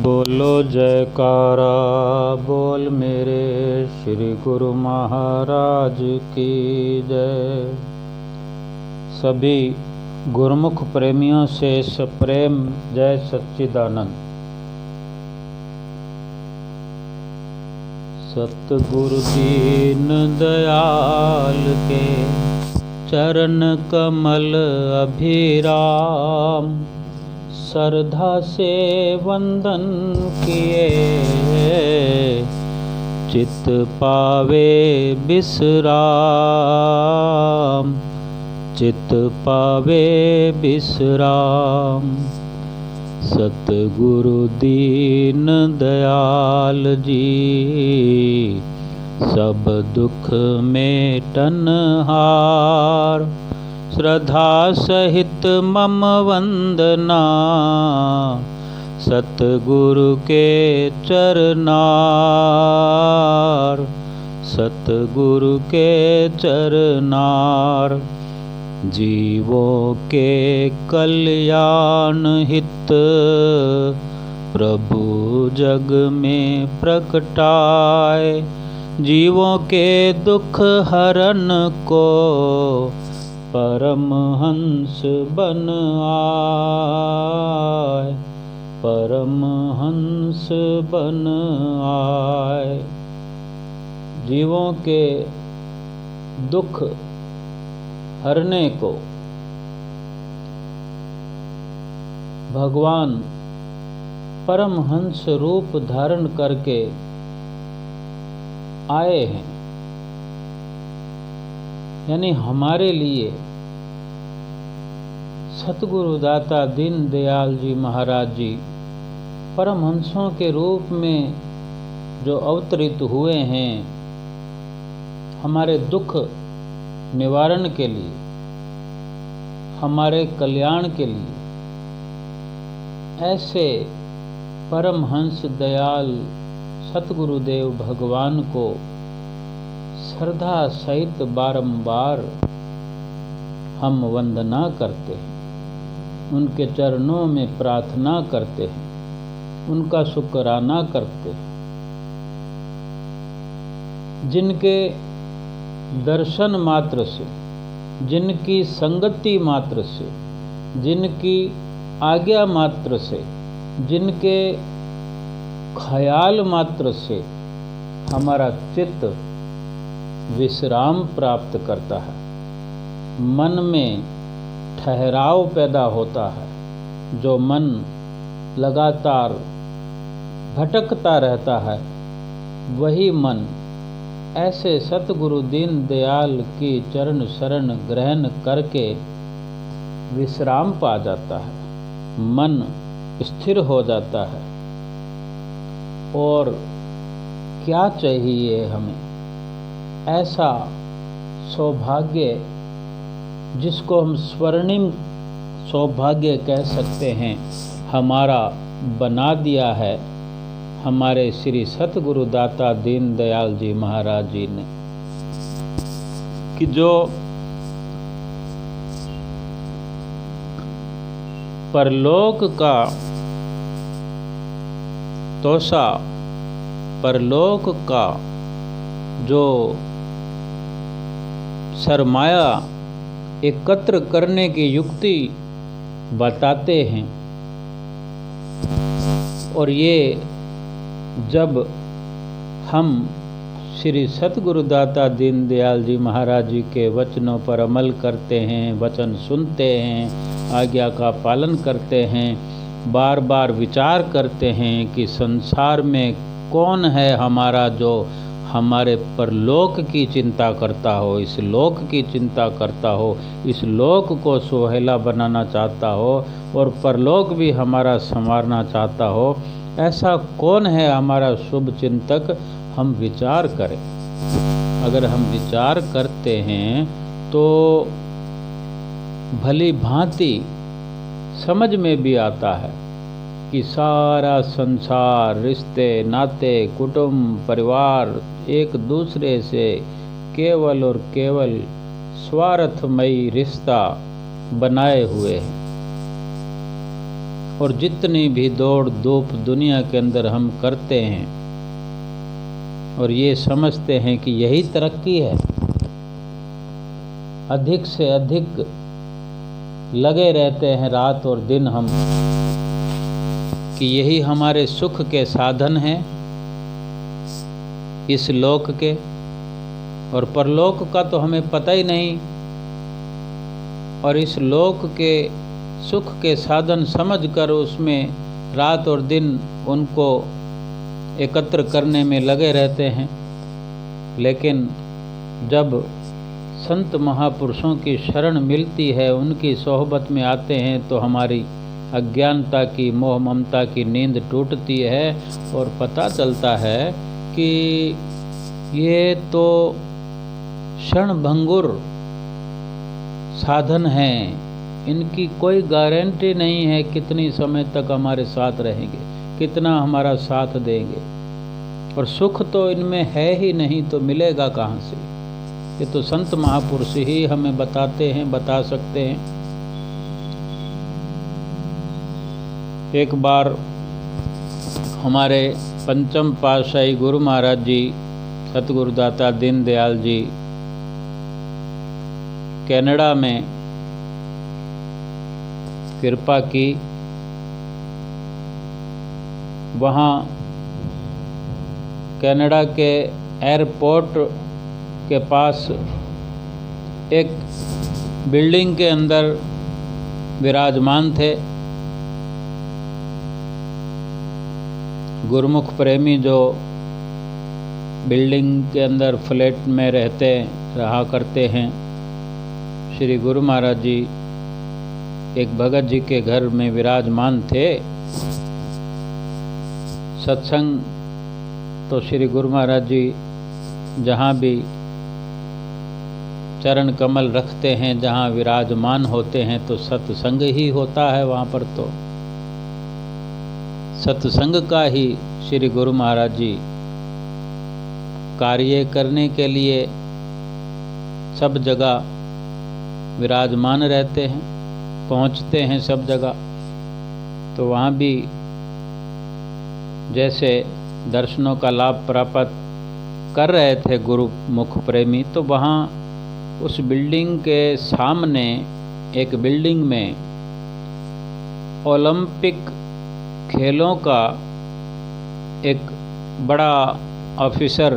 बोलो जयकारा बोल मेरे श्री गुरु महाराज की जय। सभी गुरुमुख प्रेमियों से सप्रेम जय सच्चिदानंद। सतगुरु दीन दयाल के चरण कमल अभिराम, श्रद्धा से वंदन किए चित पावे विश्राम, चित पावे विश्राम। सतगुरु दीन दयाल जी सब दुख मेटनहार, श्रद्धा सहित मम वंदना सतगुरु के चरनार, सतगुरु के चरनार। जीवों के कल्याण हित प्रभु जग में प्रकटाए, जीवों के दुख हरण को परमहंस बन आए, परमहंस बन आए। जीवों के दुख हरने को भगवान परमहंस रूप धारण करके आए हैं, यानी हमारे लिए सतगुरु दाता दीन दयाल जी महाराज जी परमहंसों के रूप में जो अवतरित हुए हैं, हमारे दुख निवारण के लिए, हमारे कल्याण के लिए। ऐसे परमहंस दयाल सतगुरुदेव भगवान को श्रद्धा सहित बारंबार हम वंदना करते हैं, उनके चरणों में प्रार्थना करते हैं, उनका शुक्राना करते हैं। जिनके दर्शन मात्र से, जिनकी संगति मात्र से, जिनकी आज्ञा मात्र से, जिनके ख्याल मात्र से हमारा चित्त विश्राम प्राप्त करता है, मन में ठहराव पैदा होता है। जो मन लगातार भटकता रहता है, वही मन ऐसे सतगुरु दीन दयाल की चरण शरण ग्रहण करके विश्राम पा जाता है, मन स्थिर हो जाता है। और क्या चाहिए हमें? ऐसा सौभाग्य जिसको हम स्वर्णिम सौभाग्य कह सकते हैं, हमारा बना दिया है हमारे श्री सतगुरु दाता दीन दयाल जी महाराज जी ने, कि जो परलोक का तोसा, परलोक का जो सरमाया एकत्र करने की युक्ति बताते हैं, और ये जब हम श्री सतगुरु दाता दीन दयाल जी महाराज जी के वचनों पर अमल करते हैं, वचन सुनते हैं, आज्ञा का पालन करते हैं, बार बार विचार करते हैं कि संसार में कौन है हमारा जो हमारे परलोक की चिंता करता हो, इस लोक की चिंता करता हो, इस लोक को सुहेला बनाना चाहता हो और परलोक भी हमारा संवारना चाहता हो। ऐसा कौन है हमारा शुभ चिंतक? हम विचार करें। अगर हम विचार करते हैं तो भली भांति समझ में भी आता है कि सारा संसार, रिश्ते नाते, कुटुंब, परिवार एक दूसरे से केवल और केवल स्वार्थमयी रिश्ता बनाए हुए हैं। और जितनी भी दौड़ धूप दुनिया के अंदर हम करते हैं और ये समझते हैं कि यही तरक्की है, अधिक से अधिक लगे रहते हैं रात और दिन हम कि यही हमारे सुख के साधन हैं इस लोक के, और परलोक का तो हमें पता ही नहीं। और इस लोक के सुख के साधन समझकर उसमें रात और दिन उनको एकत्र करने में लगे रहते हैं। लेकिन जब संत महापुरुषों की शरण मिलती है, उनकी सोहबत में आते हैं, तो हमारी अज्ञानता की, मोह ममता की नींद टूटती है और पता चलता है कि ये तो क्षणभंगुर साधन हैं, इनकी कोई गारंटी नहीं है कितनी समय तक हमारे साथ रहेंगे, कितना हमारा साथ देंगे, और सुख तो इनमें है ही नहीं तो मिलेगा कहाँ से। ये तो संत महापुरुष ही हमें बताते हैं, बता सकते हैं। एक बार हमारे पंचम पातशाही गुरु महाराज जी सतगुरुदाता दीनदयाल जी कनाडा में कृपा की। वहाँ कनाडा के एयरपोर्ट के पास एक बिल्डिंग के अंदर विराजमान थे। गुरुमुख प्रेमी जो बिल्डिंग के अंदर फ्लैट में रहा करते हैं, श्री गुरु महाराज जी एक भगत जी के घर में विराजमान थे। सत्संग तो श्री गुरु महाराज जी जहाँ भी चरण कमल रखते हैं, जहाँ विराजमान होते हैं, तो सत्संग ही होता है। वहाँ पर तो सत्संग का ही श्री गुरु महाराज जी कार्य करने के लिए सब जगह विराजमान रहते हैं, पहुँचते हैं सब जगह। तो वहाँ भी जैसे दर्शनों का लाभ प्राप्त कर रहे थे गुरु मुख प्रेमी, तो वहाँ उस बिल्डिंग के सामने एक बिल्डिंग में ओलंपिक खेलों का एक बड़ा ऑफिसर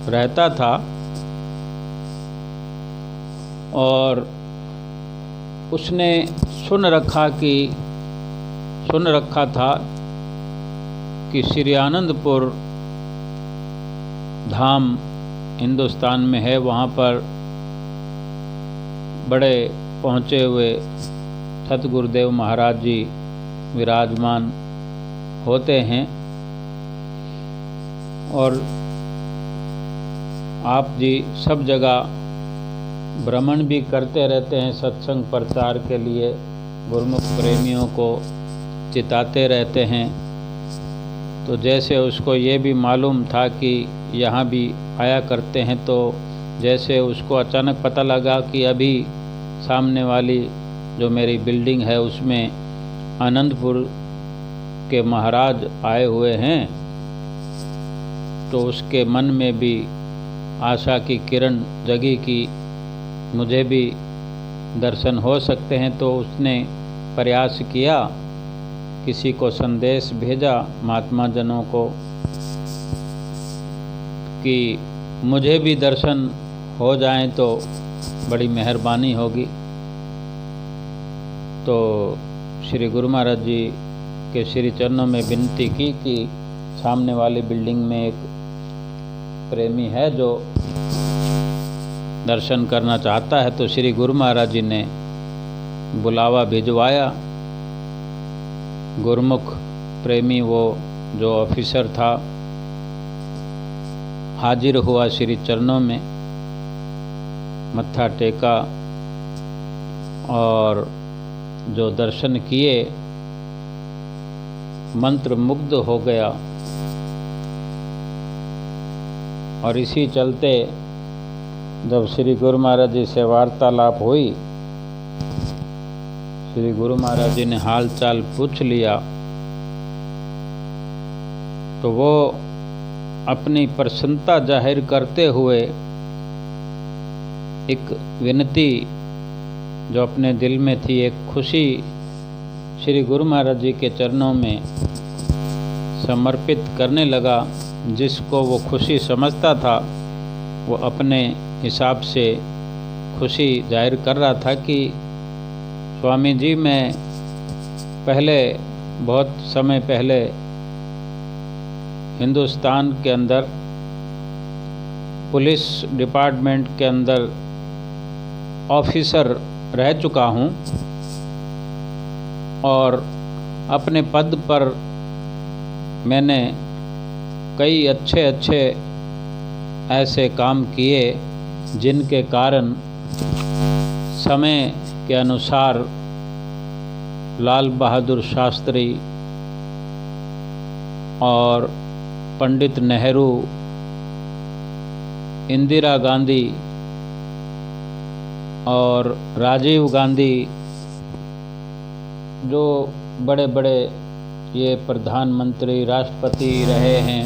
रहता था, और उसने सुन रखा था कि श्री आनंदपुर धाम हिंदुस्तान में है, वहाँ पर बड़े पहुँचे हुए सतगुरुदेव महाराज जी विराजमान होते हैं, और आप जी सब जगह भ्रमण भी करते रहते हैं सत्संग प्रचार के लिए, गुरुमुख प्रेमियों को चिताते रहते हैं। तो जैसे उसको ये भी मालूम था कि यहाँ भी आया करते हैं, तो जैसे उसको अचानक पता लगा कि अभी सामने वाली जो मेरी बिल्डिंग है उसमें आनंदपुर के महाराज आए हुए हैं, तो उसके मन में भी आशा की किरण जगी कि मुझे भी दर्शन हो सकते हैं। तो उसने प्रयास किया, किसी को संदेश भेजा महात्मा जनों को कि मुझे भी दर्शन हो जाएं तो बड़ी मेहरबानी होगी। तो श्री गुरु महाराज जी के श्री चरणों में विनती की कि सामने वाली बिल्डिंग में एक प्रेमी है जो दर्शन करना चाहता है। तो श्री गुरु महाराज जी ने बुलावा भिजवाया। गुरुमुख प्रेमी वो जो ऑफिसर था हाजिर हुआ श्री चरणों में, मत्था टेका और जो दर्शन किए मंत्र मुग्ध हो गया। और इसी चलते जब श्री गुरु महाराज जी से वार्तालाप हुई, श्री गुरु महाराज जी ने हाल चाल पूछ लिया तो वो अपनी प्रसन्नता जाहिर करते हुए एक विनती जो अपने दिल में थी, एक खुशी श्री गुरु महाराज जी के चरणों में समर्पित करने लगा। जिसको वो खुशी समझता था वो अपने हिसाब से खुशी जाहिर कर रहा था कि स्वामी जी, मैं पहले बहुत समय पहले हिंदुस्तान के अंदर पुलिस डिपार्टमेंट के अंदर ऑफिसर रह चुका हूँ और अपने पद पर मैंने कई अच्छे ऐसे काम किए जिनके कारण समय के अनुसार लाल बहादुर शास्त्री और पंडित नेहरू, इंदिरा गांधी और राजीव गांधी, जो बड़े बड़े ये प्रधानमंत्री राष्ट्रपति रहे हैं,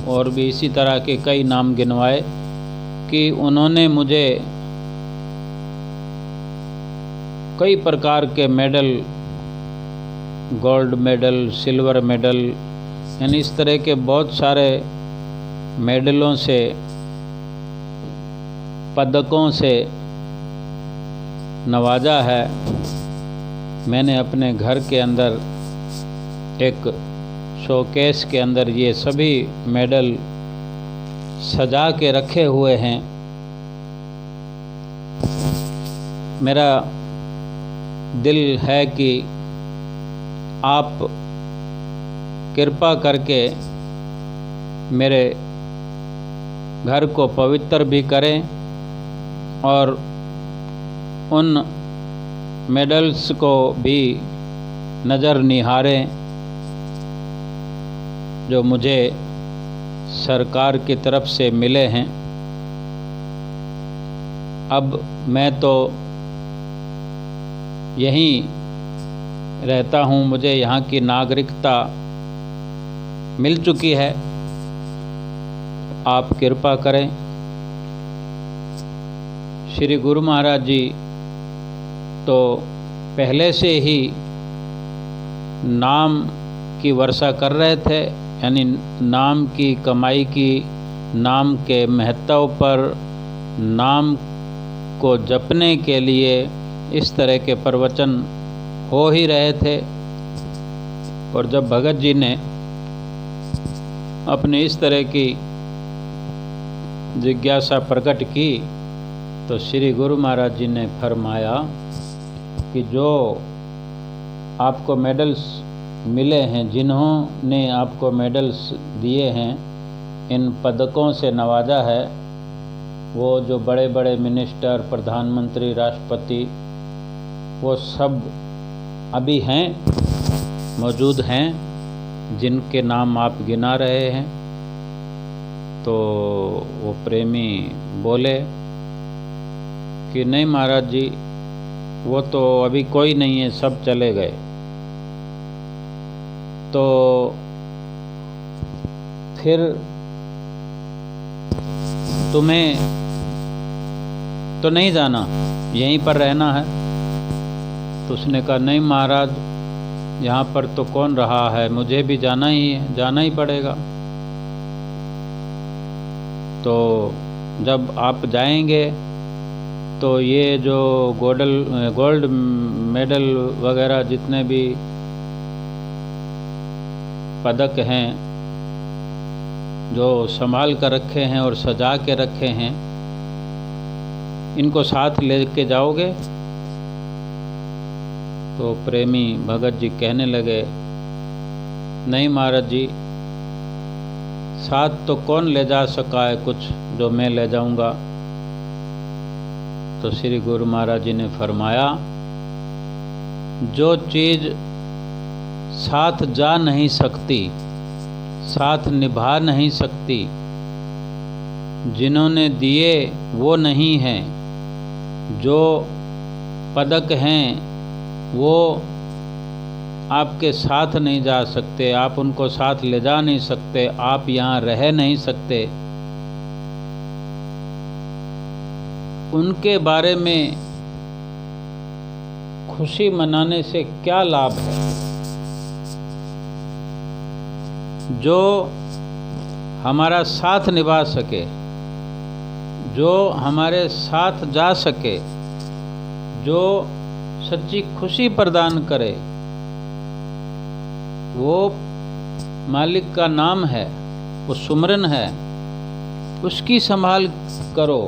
और भी इसी तरह के कई नाम गिनवाए कि उन्होंने मुझे कई प्रकार के medal, gold medal, silver medal, यानी इस तरह के बहुत सारे मेडलों से, पदकों से नवाजा है। मैंने अपने घर के अंदर एक शोकेस के अंदर ये सभी मेडल सजा के रखे हुए हैं। मेरा दिल है कि आप कृपा करके मेरे घर को पवित्र भी करें और उन मेडल्स को भी नज़र निहारें जो मुझे सरकार की तरफ से मिले हैं। अब मैं तो यहीं रहता हूँ, मुझे यहाँ की नागरिकता मिल चुकी है। आप कृपा करें। श्री गुरु महाराज जी तो पहले से ही नाम की वर्षा कर रहे थे, यानी नाम की कमाई की, नाम के महत्व पर, नाम को जपने के लिए इस तरह के प्रवचन हो ही रहे थे। और जब भगत जी ने अपनी इस तरह की जिज्ञासा प्रकट की तो श्री गुरु महाराज जी ने फरमाया कि जो आपको मेडल्स मिले हैं, जिन्होंने आपको मेडल्स दिए हैं, इन पदकों से नवाजा है, वो जो बड़े बड़े मिनिस्टर, प्रधानमंत्री, राष्ट्रपति, वो सब अभी हैं, मौजूद हैं, जिनके नाम आप गिना रहे हैं। तो वो प्रेमी बोले कि नहीं महाराज जी, वो तो अभी कोई नहीं है, सब चले गए। तो फिर तुम्हें तो नहीं जाना, यहीं पर रहना है। तो उसने कहा नहीं महाराज, यहाँ पर तो कौन रहा है, मुझे भी जाना ही है, जाना ही पड़ेगा। तो जब आप जाएंगे तो ये जो गोल्ड मेडल वगैरह जितने भी पदक हैं जो संभाल कर रखे हैं और सजा के रखे हैं, इनको साथ लेके जाओगे? तो प्रेमी भगत जी कहने लगे नहीं महाराज जी, साथ तो कौन ले जा सका है कुछ जो मैं ले जाऊंगा। तो श्री गुरु महाराज जी ने फरमाया, जो चीज़ साथ जा नहीं सकती, साथ निभा नहीं सकती, जिन्होंने दिए वो नहीं हैं, जो पदक हैं वो आपके साथ नहीं जा सकते, आप उनको साथ ले जा नहीं सकते, आप यहाँ रह नहीं सकते। उनके बारे में खुशी मनाने से क्या लाभ है? जो हमारा साथ निभा सके, जो हमारे साथ जा सके, जो सच्ची खुशी प्रदान करे, वो मालिक का नाम है, वो सुमरन है। उसकी संभाल करो,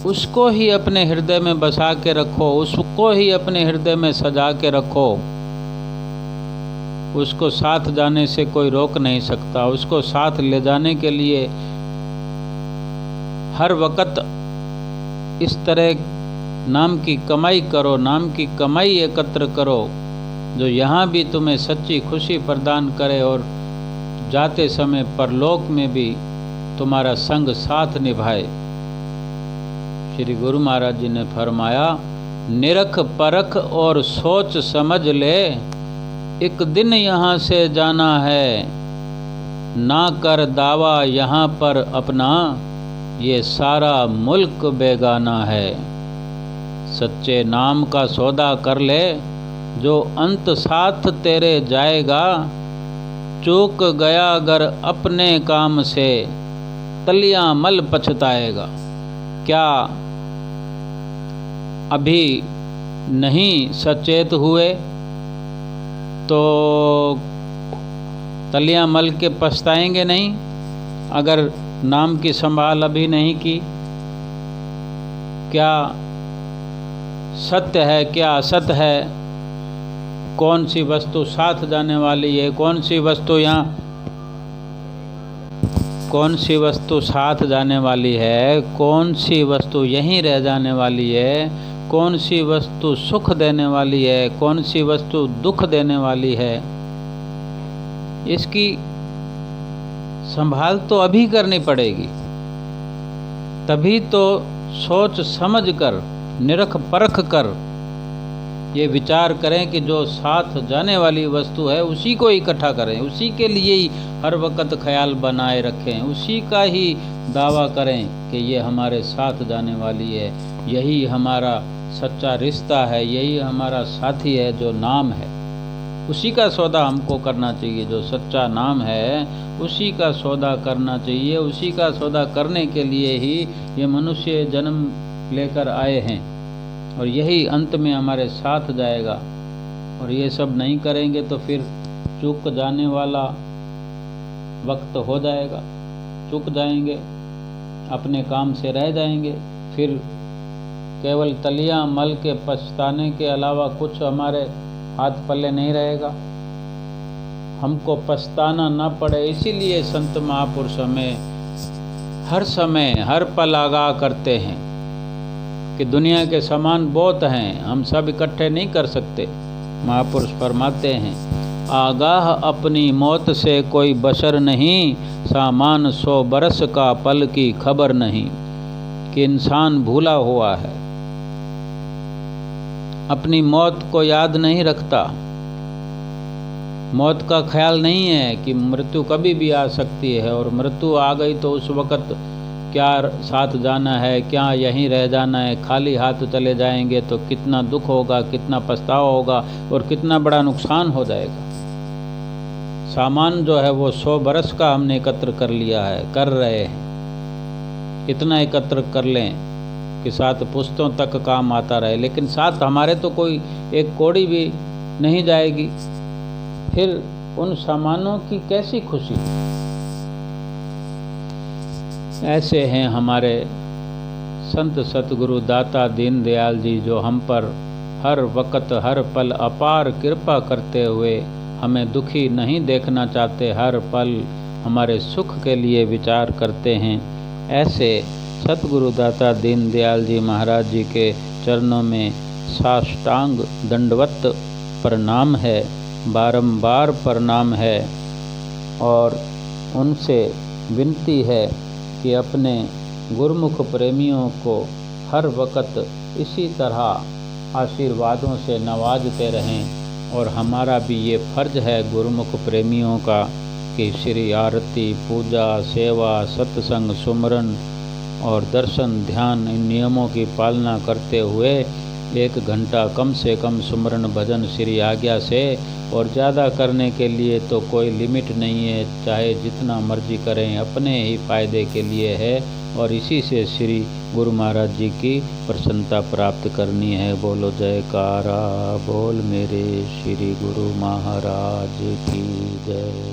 उसको ही अपने हृदय में बसा के रखो, उसको ही अपने हृदय में सजा के रखो। उसको साथ जाने से कोई रोक नहीं सकता। उसको साथ ले जाने के लिए हर वक्त इस तरह नाम की कमाई करो, नाम की कमाई एकत्र करो जो यहाँ भी तुम्हें सच्ची खुशी प्रदान करे और जाते समय परलोक में भी तुम्हारा संग साथ निभाए। श्री गुरु महाराज जी ने फरमाया, निरख परख और सोच समझ ले, एक दिन यहाँ से जाना है, ना कर दावा यहाँ पर अपना, ये सारा मुल्क बेगाना है। सच्चे नाम का सौदा कर ले, जो अंत साथ तेरे जाएगा। चूक गया अगर अपने काम से, तलियां मल पछताएगा। क्या अभी नहीं सचेत हुए तो तलियां मल के पछताएंगे नहीं? अगर नाम की संभाल अभी नहीं की, क्या सत्य है क्या असत्य है, कौन सी वस्तु साथ जाने वाली है, कौन सी वस्तु कौन सी वस्तु साथ जाने वाली है, कौन सी वस्तु यहीं रह जाने वाली है, कौन सी वस्तु सुख देने वाली है, कौन सी वस्तु दुख देने वाली है, इसकी संभाल तो अभी करनी पड़ेगी। तभी तो सोच समझ कर, निरख परख कर ये विचार करें कि जो साथ जाने वाली वस्तु है उसी को इकट्ठा करें, उसी के लिए ही हर वक्त ख्याल बनाए रखें, उसी का ही दावा करें कि ये हमारे साथ जाने वाली है, यही हमारा सच्चा रिश्ता है, यही हमारा साथी है जो नाम है। उसी का सौदा हमको करना चाहिए, जो सच्चा नाम है उसी का सौदा करना चाहिए। उसी का सौदा करने के लिए ही ये मनुष्य जन्म लेकर आए हैं और यही अंत में हमारे साथ जाएगा। और ये सब नहीं करेंगे तो फिर चूक जाने वाला वक्त हो जाएगा, चूक जाएंगे, अपने काम से रह जाएंगे, फिर केवल तलियां मल के पछताने के अलावा कुछ हमारे हाथ पल्ले नहीं रहेगा। हमको पछताना ना पड़े, इसीलिए संत महापुरुष हमें हर समय हर पल आगाह करते हैं कि दुनिया के सामान बहुत हैं, हम सब इकट्ठे नहीं कर सकते। महापुरुष फरमाते हैं, आगाह अपनी मौत से कोई बशर नहीं, सामान 100 बरस का पल की खबर नहीं। कि इंसान भूला हुआ है, अपनी मौत को याद नहीं रखता, मौत का ख्याल नहीं है कि मृत्यु कभी भी आ सकती है, और मृत्यु आ गई तो उस वक़्त क्या साथ जाना है, क्या यहीं रह जाना है, खाली हाथ चले जाएंगे तो कितना दुख होगा, कितना पछतावा होगा और कितना बड़ा नुकसान हो जाएगा। सामान जो है वो 100 बरस का हमने एकत्र कर लिया है, कर रहे हैं, इतना एकत्र कर लें कि 7 पुश्तों तक काम आता रहे, लेकिन साथ हमारे तो कोई एक कौड़ी भी नहीं जाएगी। फिर उन सामानों की कैसी खुशी। ऐसे हैं हमारे संत सतगुरु दाता दीन दयाल जी, जो हम पर हर वक्त हर पल अपार कृपा करते हुए हमें दुखी नहीं देखना चाहते, हर पल हमारे सुख के लिए विचार करते हैं। ऐसे सतगुरु दाता दीन दयाल जी महाराज जी के चरणों में साष्टांग दंडवत प्रणाम है, बारंबार प्रणाम है, और उनसे विनती है कि अपने गुरुमुख प्रेमियों को हर वक्त इसी तरह आशीर्वादों से नवाजते रहें। और हमारा भी ये फर्ज है गुरुमुख प्रेमियों का कि श्री आरती, पूजा, सेवा, सत्संग, सुमरन और दर्शन, ध्यान, इन नियमों की पालना करते हुए 1 घंटा कम से कम सुमरन भजन श्री आज्ञा से, और ज़्यादा करने के लिए तो कोई लिमिट नहीं है, चाहे जितना मर्जी करें, अपने ही फायदे के लिए है और इसी से श्री गुरु महाराज जी की प्रसन्नता प्राप्त करनी है। बोलो जयकारा बोल मेरे श्री गुरु महाराज की जय।